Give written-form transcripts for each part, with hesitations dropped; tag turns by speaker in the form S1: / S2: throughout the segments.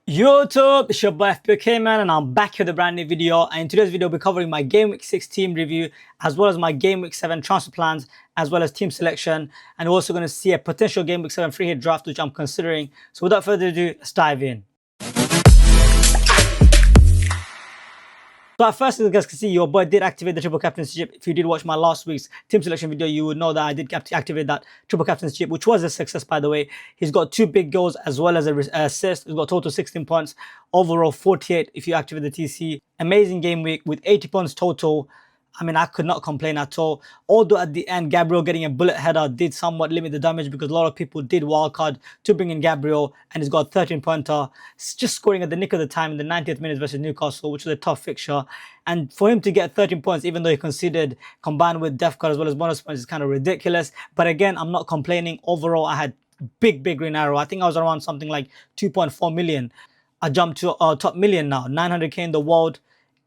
S1: YouTube, it's your boy FPL Kayman and I'm back with a brand new video. And in today's video, I'll be covering my Game Week 6 team review, as well as my Game Week 7 transfer plans, as well as team selection. And we're also going to see a potential Game Week 7 free hit draft, which I'm considering. So without further ado, let's dive in. So at first, as you guys can see, your boy did activate the triple captainship. If you did watch my last week's team selection video, you would know that I did activate that triple captainship, which was a success, by the way. He's got 2 big goals as well as an assist. He's got total 16 points, overall 48 if you activate the TC. Amazing game week with 80 points total. I mean, I could not complain at all. Although at the end, Gabriel getting a bullet header did somewhat limit the damage because a lot of people did wildcard to bring in Gabriel, and he's got a 13-pointer. Just scoring at the nick of the time in the 90th minute versus Newcastle, which was a tough fixture. And for him to get 13 points, even though he conceded, combined with death card as well as bonus points, is kind of ridiculous. But again, I'm not complaining. Overall, I had big green arrow. I think I was around something like 2.4 million. I jumped to top million now, 900k in the world.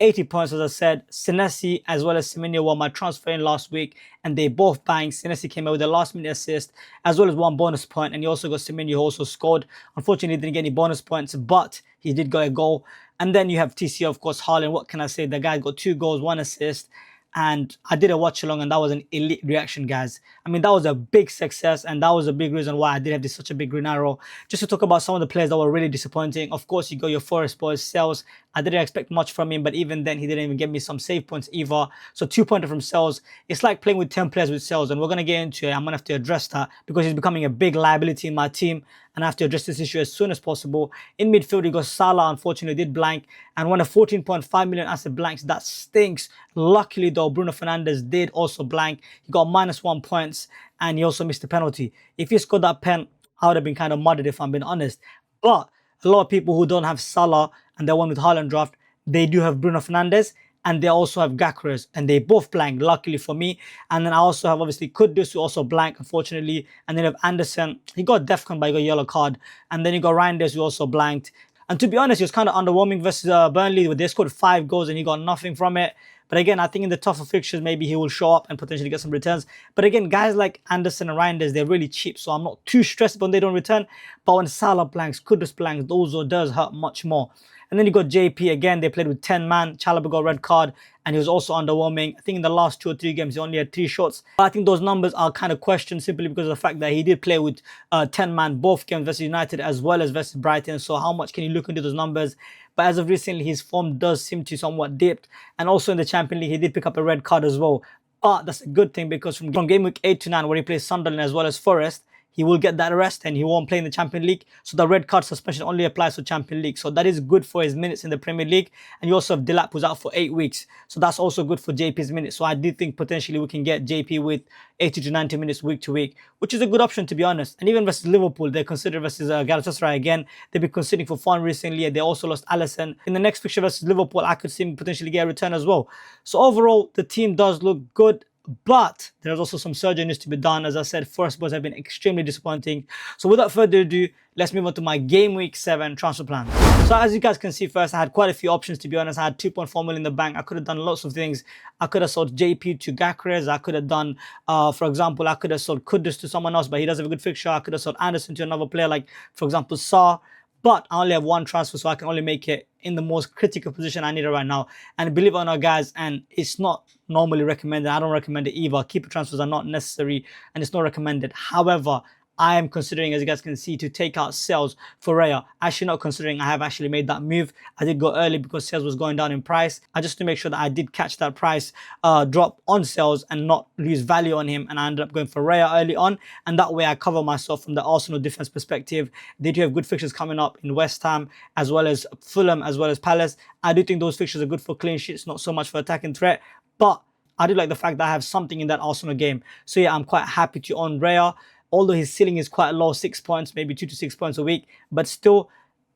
S1: 80 points, as I said. Senesi as well as Semenyo were my transfer in last week, and they both banged. Senesi came out with a last-minute assist as well as 1 bonus point, and you also got Semenyo who also scored. Unfortunately, he didn't get any bonus points, but he did get a goal. And then you have TC, of course, Haaland. What can I say? The guy got 2 goals, 1 assist. And I did a watch along, and that was an elite reaction, guys. I mean, that was a big success, and that was a big reason why I did have such a big green arrow. Just to talk about some of the players that were really disappointing. Of course, you got your Forest boys, Sales. I didn't expect much from him, but even then, he didn't even give me some save points either. So 2-pointer from Sales. It's like playing with 10 players with Sales, and we're going to get into it. I'm going to have to address that because he's becoming a big liability in my team, and I have to address this issue as soon as possible. In midfield, you got Salah, unfortunately, did blank, and won a 14.5 million asset blanks. That stinks. Luckily, though, Bruno Fernandes did also blank. He got -1 points, and he also missed a penalty. If he scored that pen, I would have been kind of muddled if I'm being honest. But a lot of people who don't have Salah and they won with Haaland draft, they do have Bruno Fernandes, and they also have Gakres, and they both blank, luckily for me. And then I also have, obviously, Kudus, who also blank, unfortunately. And then you have Anderson. He got DEFCON, but he got a yellow card. And then you got Reinders, who also blanked. And to be honest, he was kind of underwhelming versus Burnley, where they scored 5 goals and he got nothing from it. But again, I think in the tougher fixtures, maybe he will show up and potentially get some returns. But again, guys like Anderson and Reinders, they're really cheap, so I'm not too stressed when they don't return. But when Salah blanks, Kudus blanks, those does hurt much more. And then you got JP again. They played with 10 man. Chalobah got a red card, and he was also underwhelming. I think in the last 2 or 3 games, he only had 3 shots. But I think those numbers are kind of questioned simply because of the fact that he did play with 10 man both games versus United as well as versus Brighton. So how much can you look into those numbers? But as of recently, his form does seem to somewhat dipped. And also in the Champions League, he did pick up a red card as well. But that's a good thing because from game week 8 to 9, where he plays Sunderland as well as Forest, he will get that rest and he won't play in the Champions League. So the red card suspension only applies for Champions League. So that is good for his minutes in the Premier League. And you also have Delap, who's out for 8 weeks. So that's also good for JP's minutes. So I do think potentially we can get JP with 80 to 90 minutes week to week, which is a good option, to be honest. And even versus Liverpool, they consider versus Galatasaray again. They've been considering for fun recently, and they also lost Alisson. In the next fixture versus Liverpool, I could see him potentially get a return as well. So overall, the team does look good. But there's also some surgery needs to be done. As I said, Forest boys have been extremely disappointing. So without further ado, let's move on to my Game Week 7 transfer plan. So as you guys can see, first, I had quite a few options, to be honest. I had 2.4 million in the bank. I could have done lots of things. I could have sold JP to Gakres. I could have done, for example, I could have sold Kudus to someone else, but he does have a good fixture. I could have sold Anderson to another player, like, for example, Saar. But I only have 1 transfer, so I can only make it in the most critical position I need it right now. And believe it or not, guys, and it's not normally recommended. I don't recommend it either. Keeper transfers are not necessary, and it's not recommended. However, I am considering, as you guys can see, to take out Sales for Raya. Actually not considering, I have actually made that move. I did go early because Sales was going down in price. I just to make sure that I did catch that price drop on Sales and not lose value on him. And I ended up going for Raya early on. And that way I cover myself from the Arsenal defense perspective. They do have good fixtures coming up in West Ham, as well as Fulham, as well as Palace. I do think those fixtures are good for clean sheets, not so much for attacking threat. But I do like the fact that I have something in that Arsenal game. So yeah, I'm quite happy to own Raya. Although his ceiling is quite low, 6 points, maybe 2 to 6 points a week. But still,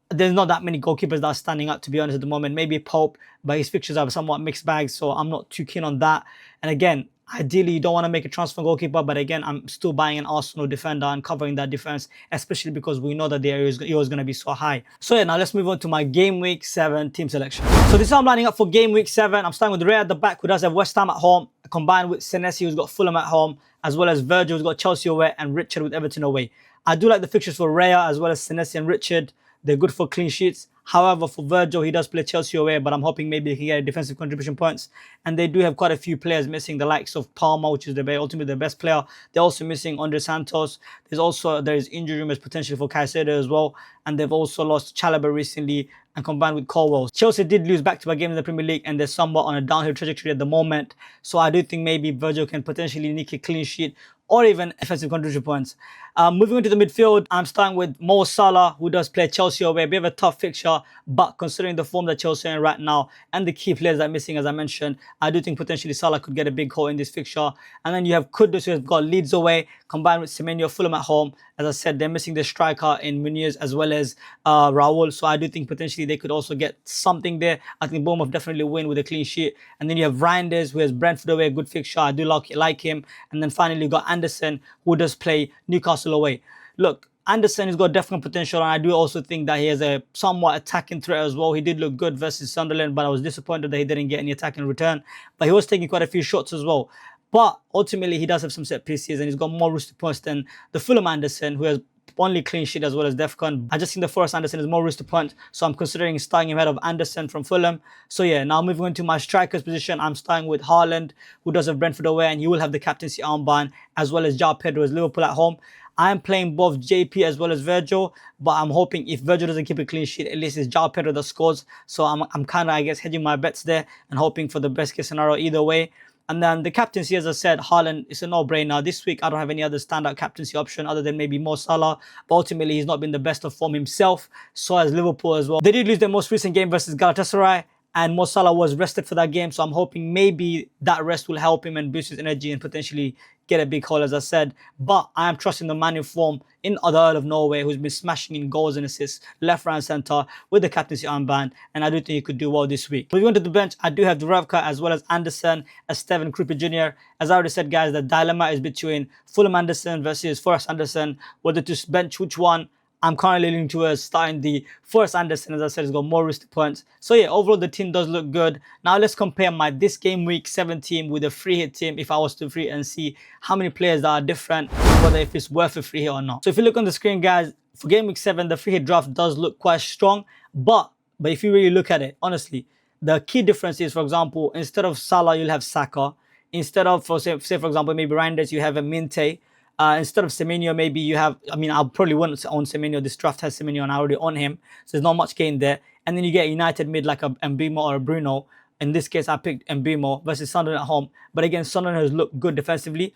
S1: there's not that many goalkeepers that are standing up, to be honest, at the moment. Maybe Pope, but his fixtures are somewhat mixed bags, so I'm not too keen on that. And again, ideally, you don't want to make a transfer goalkeeper, but again, I'm still buying an Arsenal defender and covering that defense, especially because we know that the area is going to be so high. So yeah, now let's move on to my Game Week 7 team selection. So this is how I'm lining up for Game Week 7. I'm starting with Ray at the back, who does have West Ham at home, combined with Senesi, who's got Fulham at home, as well as Virgil, who's got Chelsea away, and Richard with Everton away. I do like the fixtures for Raya as well as Senesi and Richard. They're good for clean sheets. However, for Virgil, he does play Chelsea away, but I'm hoping maybe he can get defensive contribution points. And they do have quite a few players missing, the likes of Palmer, which is ultimately their best player. They're also missing Andre Santos. There's injury rumors potentially for Caicedo as well. And they've also lost Chalobah recently, and combined with Colwell. Chelsea did lose back-to-back games in the Premier League, and they're somewhat on a downhill trajectory at the moment. So I do think maybe Virgil can potentially nick a clean sheet or even offensive contribution points. Moving on to the midfield, I'm starting with Mo Salah, who does play Chelsea away. A bit of a tough fixture, but considering the form that Chelsea are in right now and the key players that are missing, as I mentioned, I do think potentially Salah could get a big haul in this fixture. And then you have Kudus, who has got Leeds away, combined with Semenyo, Fulham at home. As I said, they're missing their striker in Muniz as well as Raul. So I do think potentially they could also get something there. I think Bournemouth definitely win with a clean sheet. And then you have Reinders, who has Brentford away, a good fixture. I do like him. And then finally you got Anderson, who does play Newcastle away. Look, Anderson has got definite potential, and I do also think that he has a somewhat attacking threat as well. He did look good versus Sunderland, but I was disappointed that he didn't get any attack in return. But he was taking quite a few shots as well. But ultimately, he does have some set pieces, and he's got more risk to points than the Fulham Anderson, who has only clean sheet as well as Defcon. I just think the Forest Anderson is more risk to punt, so I'm considering starting him ahead of Anderson from Fulham. So yeah, now moving on to my strikers position, I'm starting with Haaland, who does have Brentford away, and he will have the captaincy armband, as well as João Pedro as Liverpool at home. I'm playing both JP as well as Virgil, but I'm hoping if Virgil doesn't keep a clean sheet, at least it's João Pedro that scores. So I'm kind of, I guess, hedging my bets there and hoping for the best case scenario either way. And then the captaincy, as I said, Haaland is a no-brainer. This week, I don't have any other standout captaincy option other than maybe Mo Salah. But ultimately, he's not been the best of form himself. So has Liverpool as well. They did lose their most recent game versus Galatasaray, and Mo Salah was rested for that game. So I'm hoping maybe that rest will help him and boost his energy and potentially get a big haul, as I said. But I am trusting the man in form in the Earl of Norway, who's been smashing in goals and assists left, right, and centre with the captaincy armband, and I do think he could do well this week. Moving on to the bench, I do have Dubravka as well as Anderson as Steven Krupa Jr. As I already said, guys, the dilemma is between Fulham Anderson versus Forest Anderson, whether to bench which one. I'm currently leaning towards starting the Forest Anderson. As I said, he's got more risk to points. So yeah, overall the team does look good. Now let's compare my this game week 7 team with a free hit team if I was to free and see how many players that are different, whether if it's worth a free hit or not. So if you look on the screen, guys, for game week 7, the free hit draft does look quite strong. But if you really look at it, honestly, the key difference is, for example, instead of Salah, you'll have Saka. Instead of, say for example, maybe Reinders, you have a Minte. Instead of Semenyo, maybe you have, I mean, I probably wouldn't own Semenyo. This draft has Semenyo and I already own him. So there's not much gain there. And then you get United mid like a Mbeumo or a Bruno. In this case, I picked Mbeumo versus Sunderland at home. But again, Sunderland has looked good defensively.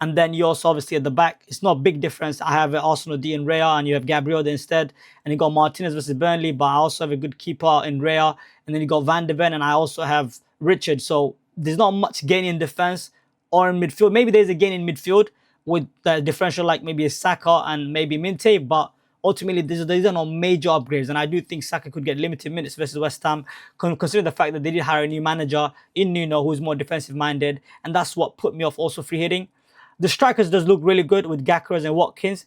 S1: And then you also obviously at the back, it's not a big difference. I have Arsenal D in Raya, and you have Gabriel there instead. And you got Martinez versus Burnley, but I also have a good keeper in Raya. And then you got Van de Ven, and I also have Richard. So there's not much gain in defense or in midfield. Maybe there's a gain in midfield with the differential like maybe a Saka and maybe Minte, but ultimately these are not major upgrades, and I do think Saka could get limited minutes versus West Ham, considering the fact that they did hire a new manager in Nuno who's more defensive minded, and that's what put me off also free hitting. The strikers does look really good with Gakras and Watkins,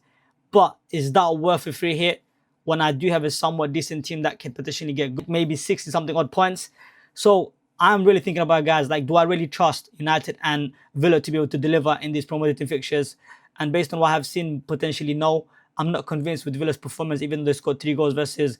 S1: but is that worth a free hit when I do have a somewhat decent team that can potentially get maybe 60 something odd points? So I'm really thinking about, guys, like, do I really trust United and Villa to be able to deliver in these promoted team fixtures? And based on what I've seen, potentially no. I'm not convinced with Villa's performance, even though they scored 3 goals versus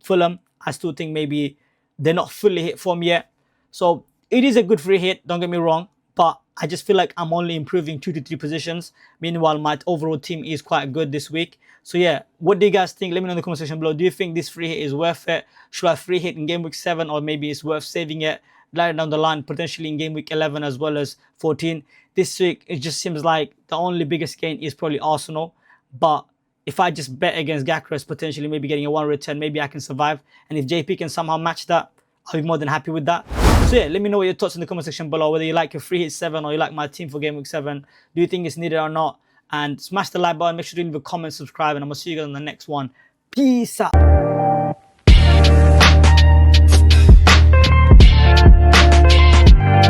S1: Fulham. I still think maybe they're not fully hit form yet. So it is a good free hit, don't get me wrong, but I just feel like I'm only improving 2 to 3 positions. Meanwhile, my overall team is quite good this week. So yeah, what do you guys think? Let me know in the comment section below. Do you think this free hit is worth it? Should I free hit in game week 7, or maybe it's worth saving it later down the line, potentially in game week 11 as well as 14? This week, it just seems like the only biggest gain is probably Arsenal. But if I just bet against Gakras, potentially maybe getting a 1 return, maybe I can survive. And if JP can somehow match that, I'll be more than happy with that. So yeah, let me know what your thoughts in the comment section below, whether you like your free hit 7 or you like my team for game week 7. Do you think it's needed or not? And smash the like button, make sure to leave a comment, subscribe, and I'm going to see you guys on the next one. Peace out.